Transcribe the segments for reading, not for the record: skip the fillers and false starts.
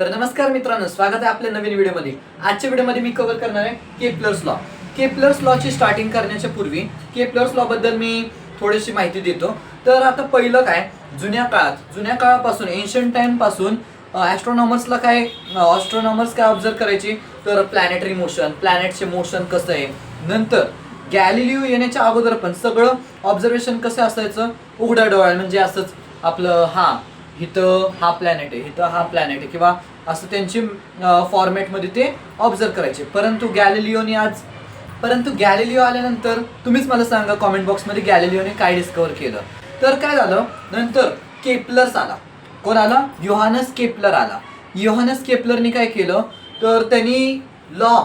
तर नमस्कार मित्रांनो, स्वागत आहे आपल्या नवीन व्हिडिओमध्ये. आजच्या व्हिडिओमध्ये मी कव्हर करणार आहे केपलर्स लॉ. केपलर्स लॉची स्टार्टिंग करण्याच्या पूर्वी केपलर्स लॉ बद्दल मी थोडीशी माहिती देतो. तर आता पहिलं काय, जुन्या काळापासून एन्शियंट टाइम पासून ॲस्ट्रॉनॉमर्स काय ऑब्झर्व करायची, तर प्लॅनेटरी मोशन, प्लॅनेटचे मोशन कसं आहे. नंतर गॅलिलिओ येण्याच्या अगोदर पण सगळं ऑब्झर्वेशन कसं असायचं, उघड्या डोळ्याने, म्हणजे असंच आपलं इथं हा प्लॅनेट आहे, इथं हा प्लॅनेट आहे, किंवा असं त्यांची फॉर्मॅटमध्ये ते ऑब्झर्व करायचे. परंतु गॅलिलिओ आल्यानंतर तुम्हीच मला सांगा कॉमेंट बॉक्समध्ये, गॅलिलिओने काय डिस्कवर केलं. तर काय झालं, नंतर केपलर्स आला. कोण आला? योहानस केपलर आला. योहानस केपलरने काय केलं, तर त्यांनी लॉ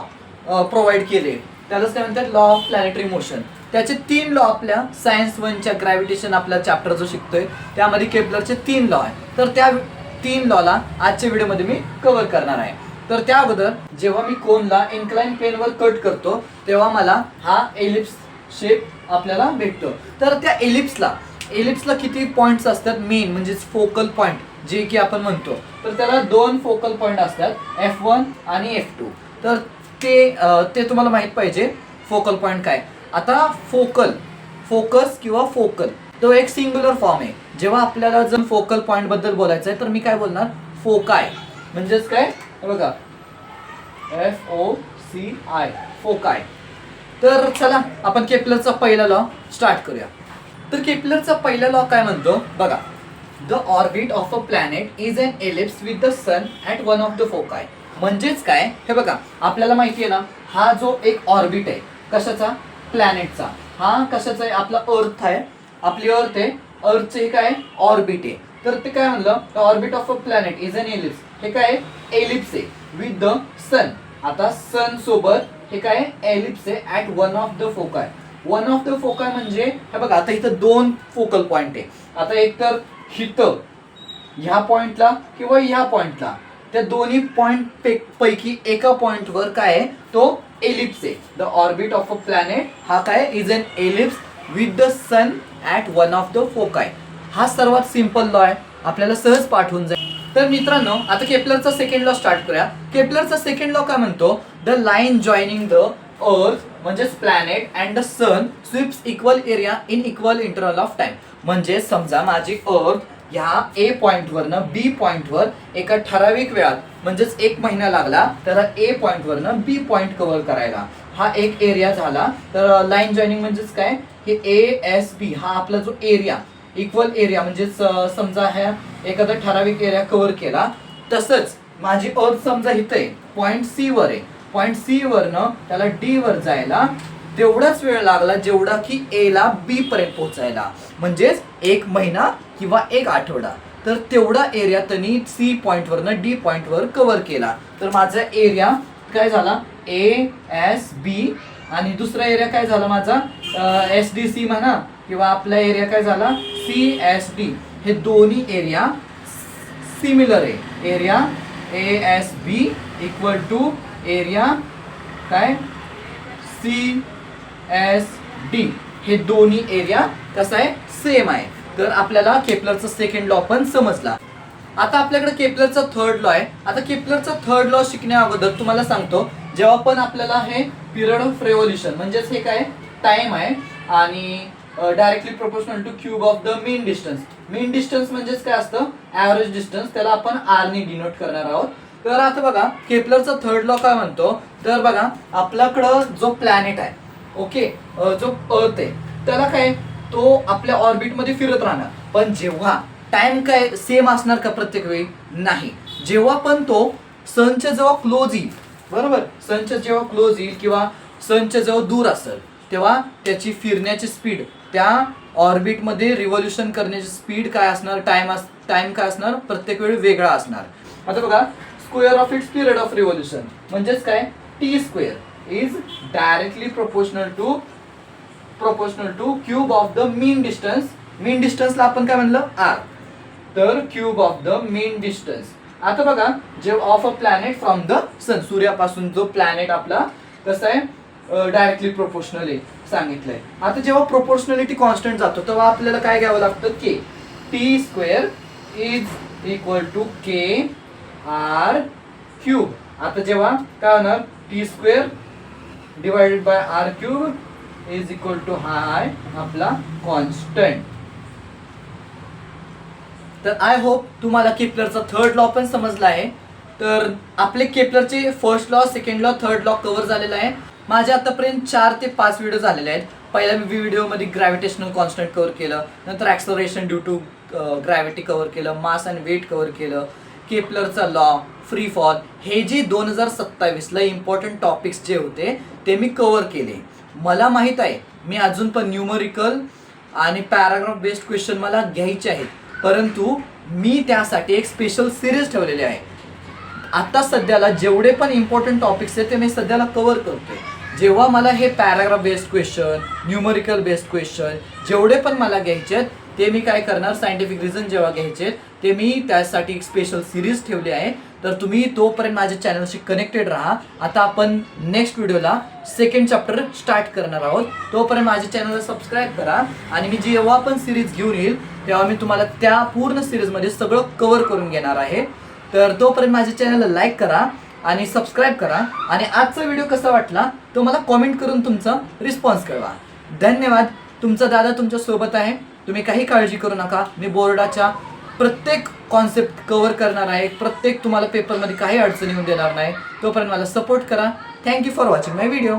प्रोव्हाइड केले. त्यालाच काय म्हणतात, लॉ ऑफ प्लॅनेटरी मोशन. त्याचे 3 लॉ आपल्या सायन्स 1च्या ग्रॅव्हिटेशन आपला चॅप्टर जो शिकतोय त्यामध्ये केपलरचे 3 लॉ आहे. तर त्या 3 लॉला आजच्या व्हिडिओमध्ये मी कव्हर करणार आहे. तर त्या अगोदर जेव्हा मी कोनला इन्क्लाइन प्लेनवर कट करतो तेव्हा मला हा एलिप्स शेप आपल्याला भेटतो. तर त्या एलिप्सला किती पॉइंट्स असतात, मेन म्हणजे फोकल पॉइंट जे की आपण म्हणतो. तर त्याला 2 फोकल पॉइंट असतात, F1 आणि F2. तर ते तुम्हाला माहित पाहिजे फोकल पॉइंट काय. आता फोकस किंवा फोकल तो एक सिंग्युलर फॉर्म आहे. जेव्हा आपल्याला जर फोकल पॉइंट बद्दल बोलायचं आहे तर मी काय बोलणार, फोकाय. म्हणजेच काय बघा, FOCI, फोकाय. तर चला आपण केपलरचा पहिला लॉ स्टार्ट करूया. तर केपलरचा पहिला लॉ काय म्हणतो बघा, the orbit of a planet is an ellipse with the sun at one of the foci. म्हणजेच काय, हे बघा आपल्याला माहिती आहे ना, हा जो एक ऑर्बिट आहे कशाचा, प्लॅनेटचा. हा कशाचा आहे, आपला अर्थ आहे, आपली अर्थ आहे. अर्थचे हे काय, ऑर्बिट आहे. तर ते काय म्हणलं, the orbit of a planet is an ellipse. हे काय, एलिप्स आहे विथ द सन. आता सन सोबत हे काय, एलिप्स आहे at one of the foci. One of the foci म्हणजे हे बघा, आता इथं 2 फोकल पॉइंट आहे. आता एक तर हिथं ह्या पॉइंटला किंवा ह्या पॉइंटला, त्या दोन्ही पॉइंट पैकी एका पॉइंटवर काय आहे, तो एलिप्स आहे. The orbit of a planet हा काय, is an ellipse with the sun at one of the foci. हा सर्वात सिंपल लॉ आहे, आपल्याला सहज पाठ होऊन जाईल. तर मित्रांनो, आता केपलरचा सेकंड लॉ स्टार्ट करूया. केपलरचा सेकंड लॉ काय म्हणतो, the line joining the earth म्हणजेच planet and the sun sweeps equal area in equal interval of time. म्हणजे समजा माझी अर्थ ह्या ए पॉइंटवरनं बी पॉइंटवर एका ठराविक वेळात, म्हणजेच 1 महिना लागला तर ए पॉइंटवरनं बी पॉइंट कव्हर करायला. हा एक एरिया झाला. तर लाईन जॉईनिंग म्हणजेच काय, हे ASB हा आपला जो एरिया, इक्वल एरिया, म्हणजेच समजा ह्या एखादा ठराविक एरिया कव्हर केला. तसंच माझी अर्थ समजा इथं आहे, पॉइंट C वर आहे. पॉइंट C वरनं त्याला D वर जायला तेवढाच वेळ लागला जेवढा की A ला B पर्यंत पोहोचायला, म्हणजेच 1 महिना किंवा 1 आठवडा. तर तेवढा एरिया त्यांनी C पॉइंटवरनं D पॉइंटवर कव्हर केला. तर माझा एरिया काय झाला, ASB, आणि दुसरा एरिया काय झाला माझा, SDC म्हणा, किंवा आपला एरिया काय झाला, CSD. हे दोन्ही एरिया सिमिलर आहे. Area ASB equal to area काय, CSD. हे दोन्ही एरिया कसा आहे, सेम आहे. तर आपल्याला केपलरचा सेकंड लॉ पण समजला. आता आपल्याकडे केपलरचा थर्ड लॉ आहे. आता केपलरचा थर्ड लॉ शिकण्या अगोदर तुम्हाला सांगतो, जेव्हा पण आपल्याला हे पिरियड ऑफ रेव्होल्युशन, म्हणजेच हे काय, टाइम आहे, आणि directly proportional to cube of the mean distance. Mean distance म्हणजेच काय असतं, ॲव्हरेज डिस्टन्स, त्याला आपण R ने डिनोट करणार आहोत. तर आता बघा केपलरचा थर्ड लॉ काय म्हणतो, तर बघा आपल्याकडं जो प्लॅनेट आहे, ओके, जो अर्थ आहे, त्याला काय, तो आपल्या ऑर्बिटमध्ये फिरत राहणार. पण जेव्हा टाइम काय सेम असणार का प्रत्येक वेळी, नाही. जेव्हा पण तो सनच्या जेव्हा क्लोज येईल, बरोबर, सनच्या जेव्हा क्लोज येईल किंवा सनच्या जेव्हा दूर असेल, तेव्हा त्याची फिरण्याची स्पीड, त्या ऑर्बिटमध्ये रिव्हॉल्युशन करण्याची स्पीड काय असणार, टाइम काय असणार, प्रत्येक वेळी वेगळा असणार. आता बघा, square of its period of revolution म्हणजेच काय, T² is directly proportional to cube of the mean distance. Mean डिस्टन्सला आपण काय म्हणलं, R. तर cube of the mean distance. आता बघा, जे of a planet from the sun, सूर्यापासून जो प्लॅनेट आपला कसा आहे, डायरेक्टली प्रोपोर्शनल आहे सांगितलंय. आता जेव्हा प्रोपोर्शनलिटी कॉन्स्टंट जातो तेव्हा आपल्याला काय घ्यावं लागतं, K. T² is equal to K R cube. आता जेव्हा काय होणार T square divided by R cube is equal to हा आहे आपला कॉन्स्टंट. तर आय होप तुम्हाला केपलरचा थर्ड लॉ पण समजला आहे. तर आपले केपलरचे first law, second law, third law cover झालेला आहे. माझे आतापर्यंत 4 ते 5 व्हिडिओ झालेले आहेत. पहिल्या व्हिडिओमध्ये ग्रॅव्हिटेशनल कॉन्स्टंट कव्हर केलं, नंतर acceleration due to gravity cover केलं, मास अँड वेट कव्हर केलं, केपलरचा लॉ, फ्री फॉल, हे जे 2027ला इम्पॉर्टंट टॉपिक्स जे होते ते मी कव्हर केले. मला माहीत आहे मी अजून पण न्यूमरिकल आणि पॅराग्राफ बेस्ड क्वेश्चन मला घ्यायचे आहेत, परंतु मी त्यासाठी एक स्पेशल सिरीज ठेवलेली आहे. आता सध्याला जेवढे पण इम्पॉर्टंट टॉपिक्स आहेत ते मी सध्याला कव्हर करतोय. जेव्हा मला हे paragraph based question, numerical based question जेवढे पण मला घ्यायचे आहेत ते मी काय करणार, सायंटिफिक रिझन जेव्हा घ्यायचे ते मी त्यासाठी एक स्पेशल सिरीज ठेवली आहे. तर तुम्ही तोपर्यंत माझ्या चॅनलशी कनेक्टेड राहा. आता आपण नेक्स्ट व्हिडिओला सेकंड चॅप्टर स्टार्ट करणार आहोत. तोपर्यंत माझ्या चॅनलला सबस्क्राईब करा आणि मी जेव्हा पण सिरीज घेऊन येईल तेव्हा मी तुम्हाला त्या पूर्ण सिरीजमध्ये सगळं कव्हर करून घेणार आहे. तर तोपर्यंत माझ्या चॅनलला लाईक करा आणि सबस्क्राईब करा. आणि आजचा व्हिडिओ कसा वाटला तो मला कॉमेंट करून तुमचा रिस्पॉन्स कळवा. धन्यवाद. तुमचा दादा तुमच्या सोबत आहे. तुम्ही काही काळजी करू नका. मी बोर्डाच्या प्रत्येक कॉन्सेप्ट कव्हर करणार आहे. प्रत्येक तुम्हाला पेपरमध्ये काही अडचणी येऊन देणार नाही. तोपर्यंत मला सपोर्ट करा. Thank you for watching my video.